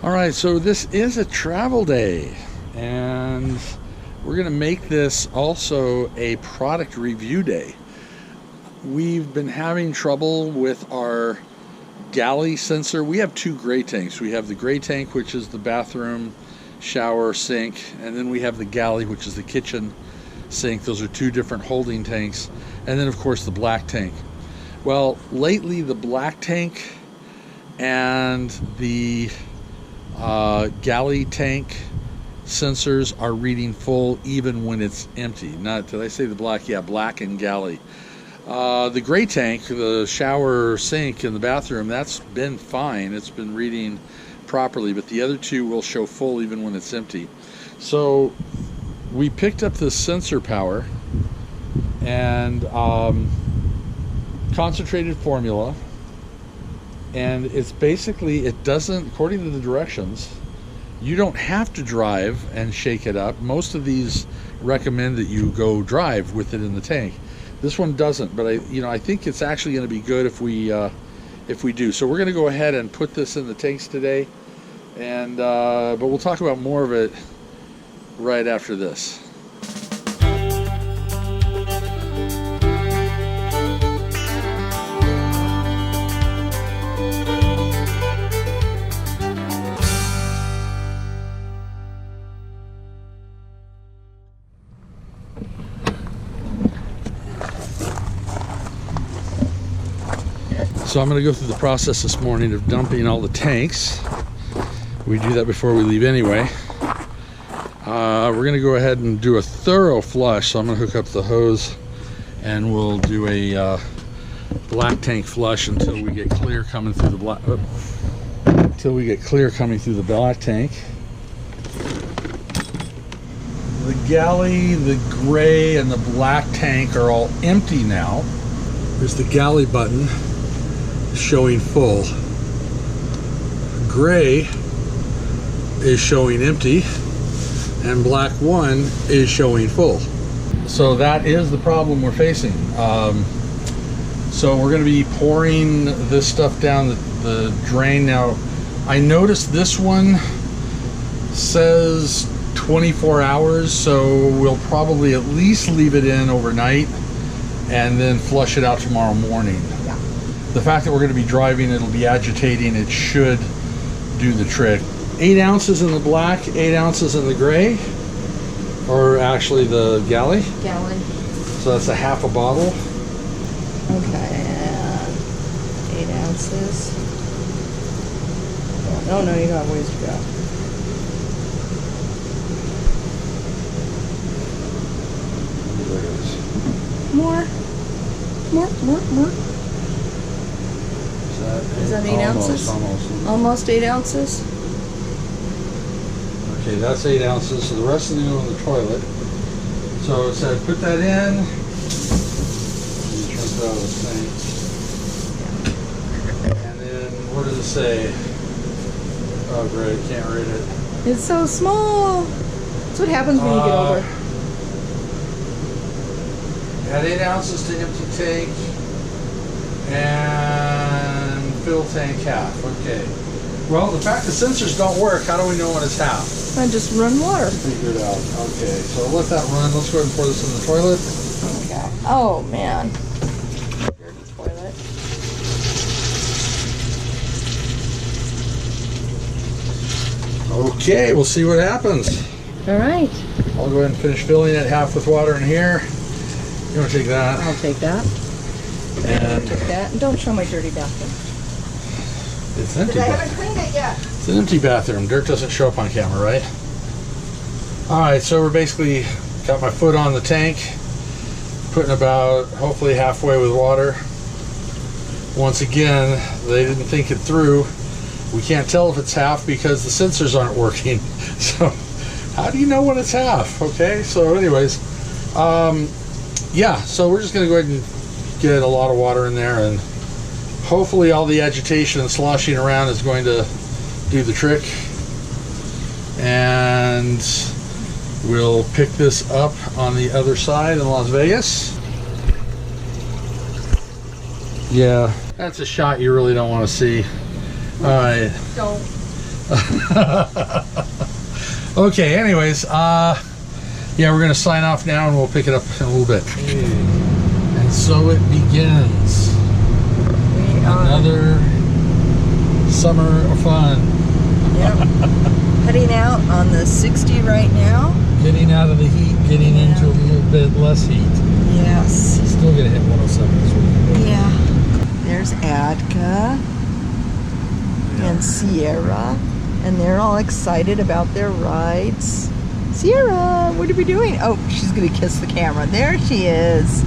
All right, so this is a travel day, and we're gonna make this also a product review day. We've been having trouble with our galley sensor. We have two gray tanks. We have the gray tank, which is the bathroom, shower, sink, and then we have the galley, which is the kitchen sink. Those are two different holding tanks. And then of course the black tank. Well, lately the black tank and the galley tank sensors are reading full even when it's empty. Not, did I say the black? Yeah, black and galley. The gray tank, the shower, sink, and the bathroom, that's been fine. It's been reading properly, but the other two will show full even when it's empty. So we picked up this sensor power and concentrated formula, and it's basically, it doesn't, according to the directions, you don't have to drive and shake it up. Most of these recommend that you go drive with it in the tank. This one doesn't, but I think it's actually going to be good if we do. So we're going to go ahead and put this in the tanks today, and but we'll talk about more of it right after this. So I'm going to go through the process this morning of dumping all the tanks. We do that before we leave anyway. We're going to go ahead and do a thorough flush. So I'm going to hook up the hose and we'll do a black tank flush until we get clear coming through the black. Until we get clear coming through the black tank. The galley, the gray, and the black tank are all empty now. There's the galley button showing full. Gray is showing empty, and black 1 is showing full. So that is the problem we're facing. So we're going to be pouring this stuff down the drain. Now, I noticed this one says 24 hours, so we'll probably at least leave it in overnight and then flush it out tomorrow morning. The fact that we're going to be driving, it'll be agitating, it should do the trick. 8 ounces in the black, 8 ounces in the gray, or actually the galley. Gallon. So that's a half a bottle. Okay, and 8 ounces. Oh no, you got ways to go. More. Is that 8 ounces? Almost 8 ounces. Okay, that's 8 ounces. So the rest of them go in the toilet. So it said put that in. You turn it out of the sink. And then what does it say? Oh great, can't read it. It's so small. That's what happens when you get older. Add 8 ounces to empty tank and fill tank half. Okay. Well, the fact the sensors don't work, how do we know when it's half? I just run water. Figure it out. Okay, so let that run. Let's go ahead and pour this in the toilet. Okay. Oh man. Dirty toilet. Okay, we'll see what happens. All right. I'll go ahead and finish filling it, half with water in here. You want to take that? I'll take that. And take that. And don't show my dirty bathroom. It's empty. I haven't cleaned it yet. It's an empty bathroom. Dirt doesn't show up on camera, right? All right, so we're basically got my foot on the tank, putting about hopefully halfway with water. Once again, they didn't think it through. We can't tell if it's half because the sensors aren't working. So how do you know when it's half? Okay, so anyways, yeah, so we're just gonna go ahead and get a lot of water in there, and hopefully all the agitation and sloshing around is going to do the trick. And we'll pick this up on the other side in Las Vegas. Yeah, that's a shot you really don't want to see. All right. Don't. Okay, anyways, yeah, we're gonna sign off now and we'll pick it up in a little bit. And so it begins. Another summer of fun. Yep. Heading out on the 60 right now. Getting out of the heat, getting into a little bit less heat. Yes. Still gonna hit 107 this week. Yeah. There's Adka and Sierra, and they're all excited about their rides. Sierra, what are we doing? Oh, she's gonna kiss the camera. There she is.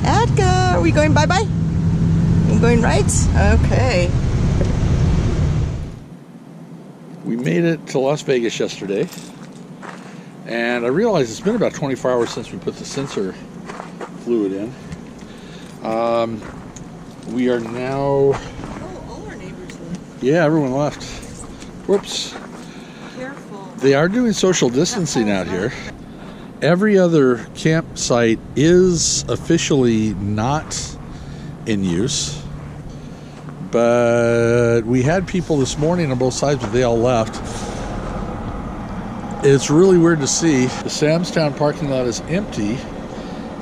Adka, are we going bye-bye? You going rides? Okay. We made it to Las Vegas yesterday, and I realized it's been about 24 hours since we put the sensor fluid in. We are now... Oh, all our neighbors left. Yeah, everyone left. Whoops. Careful. They are doing social distancing out here. Every other campsite is officially not in use, but we had people this morning on both sides, but they all left. It's really weird to see. The Samstown parking lot is empty.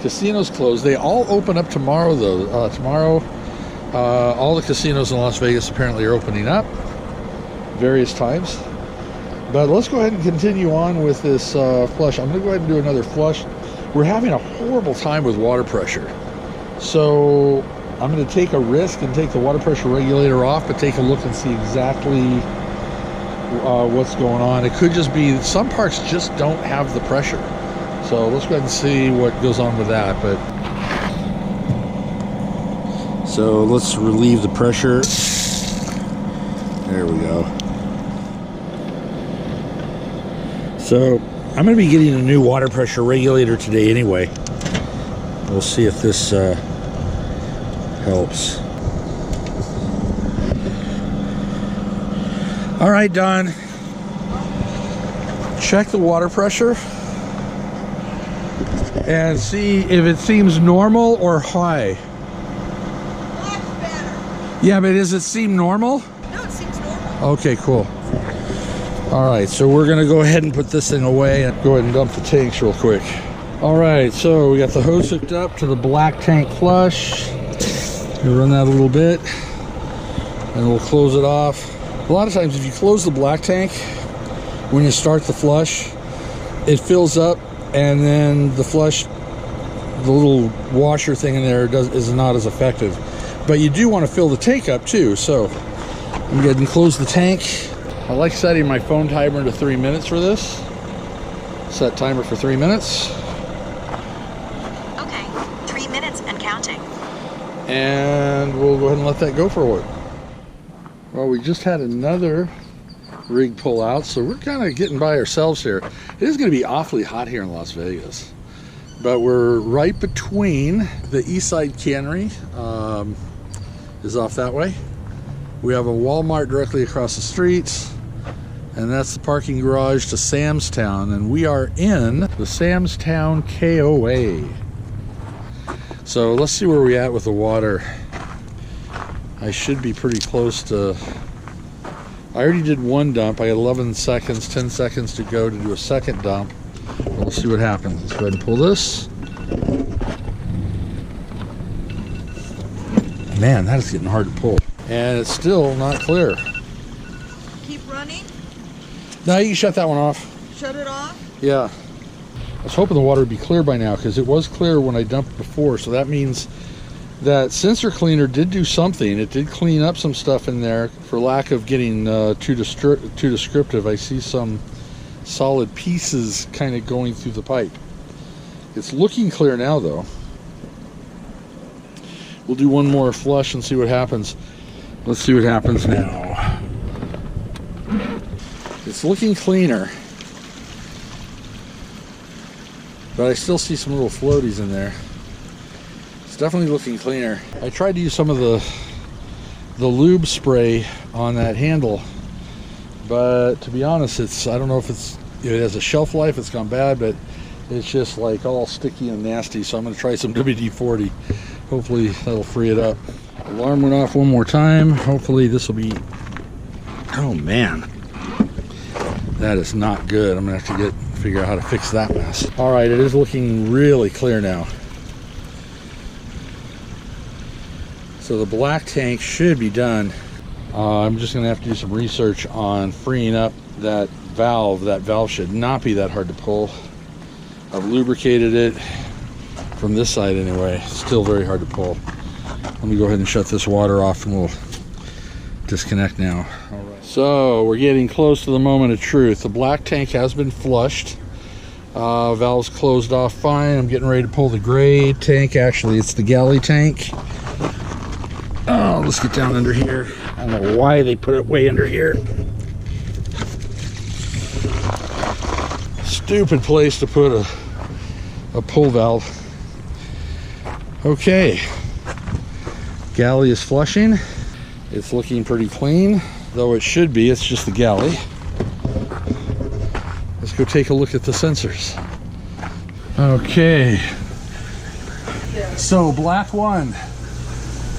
Casinos closed. They all open up tomorrow, though. Tomorrow, all the casinos in Las Vegas apparently are opening up various times. But let's go ahead and continue on with this flush. I'm going to go ahead and do another flush. We're having a horrible time with water pressure. So I'm going to take a risk and take the water pressure regulator off, but take a look and see exactly what's going on. It could just be some parks just don't have the pressure. So let's go ahead and see what goes on with that. But so let's relieve the pressure. There we go. So I'm going to be getting a new water pressure regulator today anyway. We'll see if this helps. All right, Dawn. Check the water pressure and see if it seems normal or high. Much better. Yeah, but does it seem normal? No, it seems normal. Okay, cool. All right, so we're gonna go ahead and put this thing away and go ahead and dump the tanks real quick. All right, so we got the hose hooked up to the black tank flush. We'll run that a little bit and we'll close it off. A lot of times if you close the black tank when you start the flush, it fills up and then the flush, the little washer thing in there is not as effective. But you do want to fill the tank up too, so I'm going to go ahead and close the tank. I like setting my phone timer to 3 minutes for this. Set timer for 3 minutes. Okay, 3 minutes and counting. And we'll go ahead and let that go for a while. Well, we just had another rig pull out, so we're kind of getting by ourselves here. It is going to be awfully hot here in Las Vegas, but we're right between the East Side Cannery is off that way. We have a Walmart directly across the street, and that's the parking garage to Samstown, and we are in the Samstown KOA. So let's see where we're at with the water. I should be pretty close to... I already did one dump. I got 11 seconds, 10 seconds to go to do a second dump. We'll see what happens. Let's go ahead and pull this. Man, that is getting hard to pull. And it's still not clear. Keep running. No, you can shut that one off. Shut it off. Yeah. I was hoping the water would be clear by now because it was clear when I dumped before. So that means that sensor cleaner did do something. It did clean up some stuff in there for lack of getting too descriptive. I see some solid pieces kind of going through the pipe. It's looking clear now though. We'll do one more flush and see what happens. Let's see what happens now. It's looking cleaner, but I still see some little floaties in there. It's definitely looking cleaner. I tried to use some of the lube spray on that handle, but to be honest, I don't know if it has a shelf life, it's gone bad, but it's just like all sticky and nasty. So I'm going to try some WD-40. Hopefully that'll free it up. Alarm went off one more time. Hopefully this will be... Oh man. That is not good. I'm gonna have to figure out how to fix that mess. All right, it is looking really clear now. So the black tank should be done. I'm just gonna have to do some research on freeing up that valve. That valve should not be that hard to pull. I've lubricated it from this side anyway. Still very hard to pull. Let me go ahead and shut this water off and we'll disconnect now. All right. So we're getting close to the moment of truth. The black tank has been flushed. Valve's closed off fine. I'm getting ready to pull the gray tank. Actually, it's the galley tank. Oh, let's get down under here. I don't know why they put it way under here. Stupid place to put a pull valve. Okay. Galley is flushing. It's looking pretty clean, though it should be. It's just the galley. Let's go take a look at the sensors. Okay. So black one.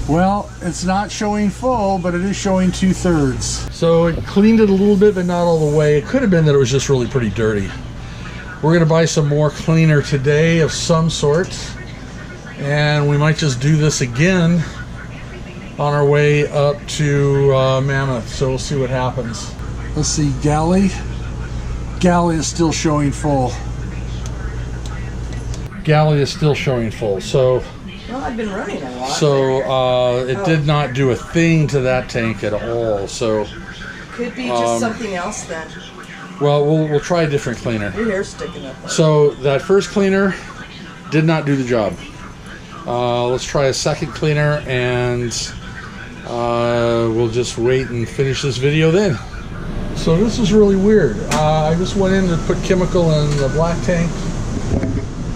Well, it's not showing full, but it is showing 2/3. So it cleaned it a little bit, but not all the way. It could have been that it was just really pretty dirty. We're gonna buy some more cleaner today of some sort, and we might just do this again on our way up to Mammoth. So we'll see what happens. Let's see, galley. Galley is still showing full. Galley is still showing full. So. Well, I've been running a lot. So it did not do a thing to that tank at all. So could be just something else then. Well, we'll try a different cleaner. Your hair's sticking up. So that first cleaner did not do the job. Let's try a second cleaner, and we'll just wait and finish this video then. So this is really weird. I just went in to put chemical in the black tank.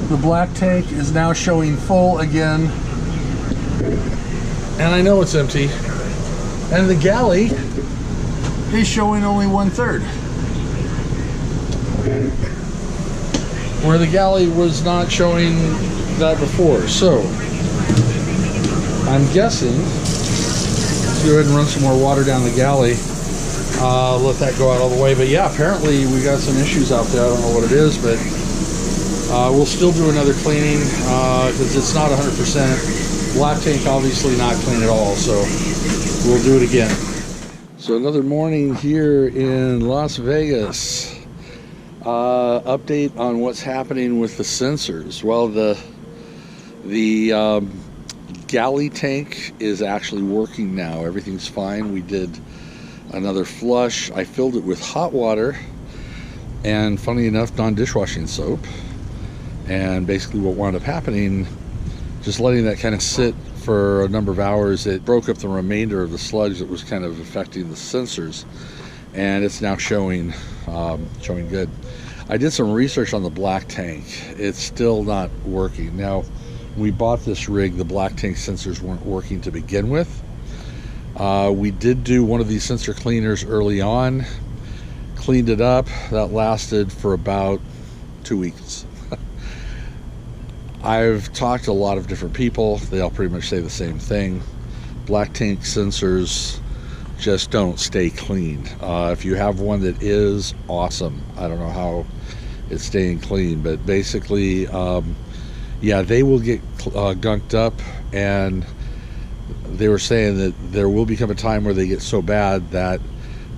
The black tank is now showing full again, and I know it's empty. And the galley is showing only 1/3, where the galley was not showing that before. So I'm guessing, let's go ahead and run some more water down the galley, let that go out all the way. But yeah, apparently we got some issues out there. I don't know what it is, but we'll still do another cleaning because it's not 100%. Black tank obviously not clean at all, so we'll do it again. So another morning here in Las Vegas. Update on what's happening with the sensors. Well, the galley tank is actually working now. Everything's fine. We did another flush. I filled it with hot water and, funny enough, Dawn Dishwashing soap. And basically what wound up happening, just letting that kind of sit for a number of hours, it broke up the remainder of the sludge that was kind of affecting the sensors, and it's now showing good. I did some research on the black tank. It's still not working. Now, when we bought this rig, the black tank sensors weren't working to begin with. We did do one of these sensor cleaners early on, cleaned it up. That lasted for about 2 weeks. I've talked to a lot of different people. They all pretty much say the same thing. Black tank sensors just don't stay clean. If you have one that is, awesome. I don't know how it's staying clean, but basically, yeah, they will get gunked up, and they were saying that there will become a time where they get so bad that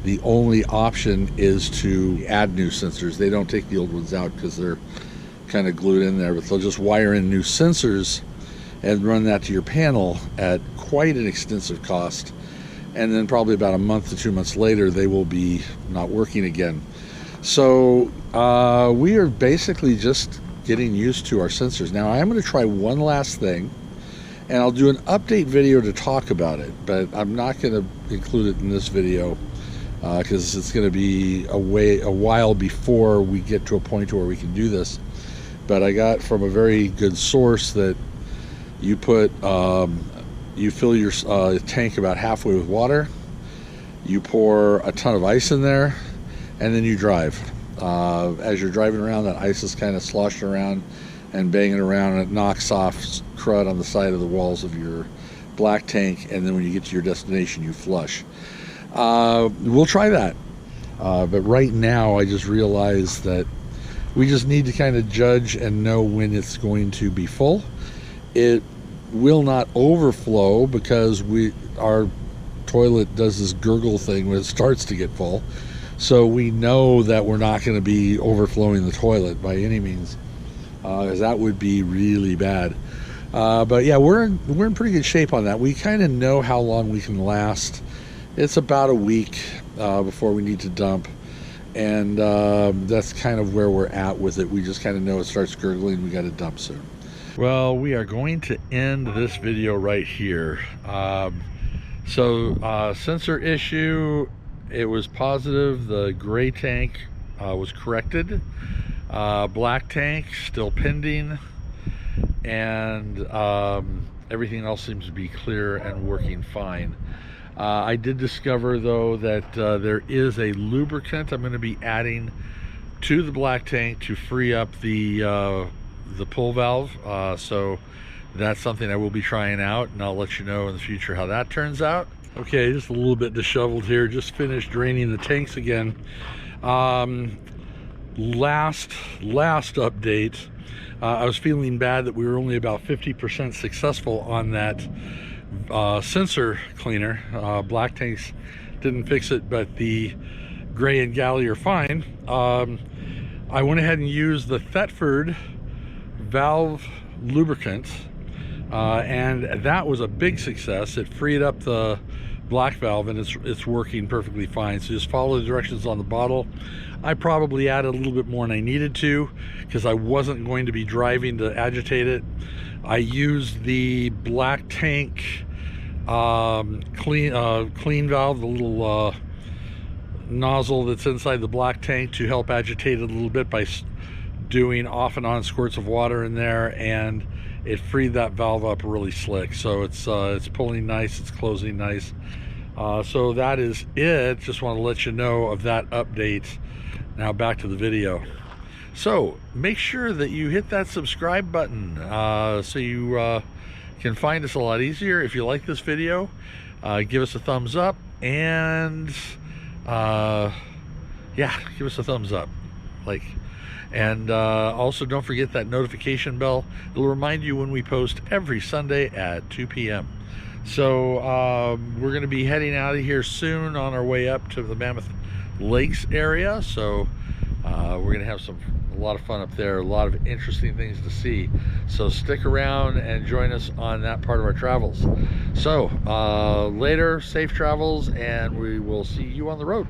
the only option is to add new sensors. They don't take the old ones out because they're kind of glued in there, but they'll just wire in new sensors and run that to your panel at quite an extensive cost, and then probably about a month to 2 months later they will be not working again. So we are basically just getting used to our sensors. Now I am going to try one last thing, and I'll do an update video to talk about it, but I'm not going to include it in this video because it's going to be a while before we get to a point where we can do this. But I got from a very good source that you put, you fill your tank about halfway with water, you pour a ton of ice in there, and then you drive. As you're driving around, that ice is kind of sloshing around and banging around, and it knocks off crud on the side of the walls of your black tank, and then when you get to your destination, you flush. We'll try that. But right now I just realized that we just need to kind of judge and know when it's going to be full. It will not overflow because our toilet does this gurgle thing when it starts to get full. So we know that we're not going to be overflowing the toilet by any means, because that would be really bad. But yeah, we're in pretty good shape on that. We kind of know how long we can last. It's about a week before we need to dump. And that's kind of where we're at with it. We just kind of know it starts gurgling, we got to dump soon. Well, we are going to end this video right here. Sensor issue, it was positive. The gray tank was corrected. Black tank still pending. And everything else seems to be clear and working fine. I did discover though that there is a lubricant I'm going to be adding to the black tank to free up the pull valve, so that's something I will be trying out, and I'll let you know in the future how that turns out. Okay, just a little bit disheveled here, just finished draining the tanks again. Last update, I was feeling bad that we were only about 50% successful on that sensor cleaner. Black tanks didn't fix it, but the gray and galley are fine. I went ahead and used the Thetford valve lubricant, and that was a big success. It freed up the black valve, and it's working perfectly fine. So just follow the directions on the bottle. I probably added a little bit more than I needed to because I wasn't going to be driving to agitate it. I used the black tank clean valve, the little nozzle that's inside the black tank, to help agitate it a little bit by doing off and on squirts of water in there, and it freed that valve up really slick. So it's pulling nice, it's closing nice. So that is it. Just want to let you know of that update. Now back to the video. So make sure that you hit that subscribe button so you can find us a lot easier. If you like this video, give us a thumbs up, and yeah, give us a thumbs up, and also don't forget that notification bell. It'll remind you when we post every Sunday at 2 p.m. So we're going to be heading out of here soon on our way up to the Mammoth Lakes area. So we're going to have a lot of fun up there, a lot of interesting things to see. So stick around and join us on that part of our travels. So later, safe travels, and we will see you on the road.